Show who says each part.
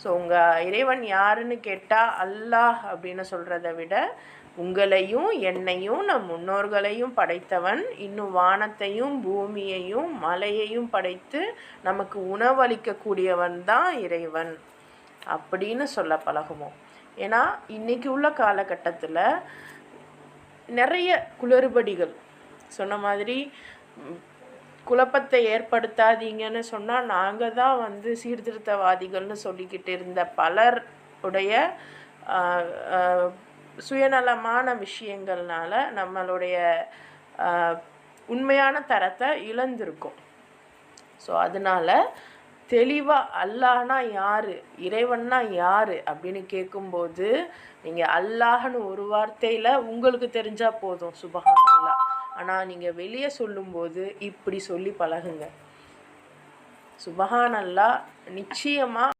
Speaker 1: So உங்கள் இறைவன் யாருன்னு கேட்டால் அல்லாஹ் அப்படின்னு சொல்கிறத விட உங்களையும் என்னையும் நம் முன்னோர்களையும் படைத்தவன், இன்னும் வானத்தையும் பூமியையும் மலையையும் படைத்து நமக்கு உணவளிக்கக்கூடியவன் தான் இறைவன் அப்படின்னு சொல்ல பழகுவோம். ஏன்னா இன்றைக்கி உள்ள காலகட்டத்தில் நிறைய குளறுபடிகள் சொன்ன மாதிரி குழப்பத்தை ஏற்படுத்தாதீங்கன்னு சொன்னால் நாங்கள் தான் சீர்திருத்தவாதிகள்னு சொல்லிக்கிட்டு இருந்த பலருடைய சுயநலமான விஷயங்கள்னால நம்மளுடைய உண்மையான தரத்தை இழந்திருக்கும். ஸோ அதனால் தெளிவாக அல்லாஹ்னா யார், இறைவன்னா யார் அப்படின்னு கேட்கும்போது நீங்கள் அல்லாஹ்னு ஒரு வார்த்தையில் உங்களுக்கு தெரிஞ்சால் போதும், சுபஹானல்லாஹ். ஆனால் நீங்கள் வெளியே சொல்லும்போது இப்படி சொல்லி பழகுங்க. சுபஹானல்லாஹ் நிச்சயமாக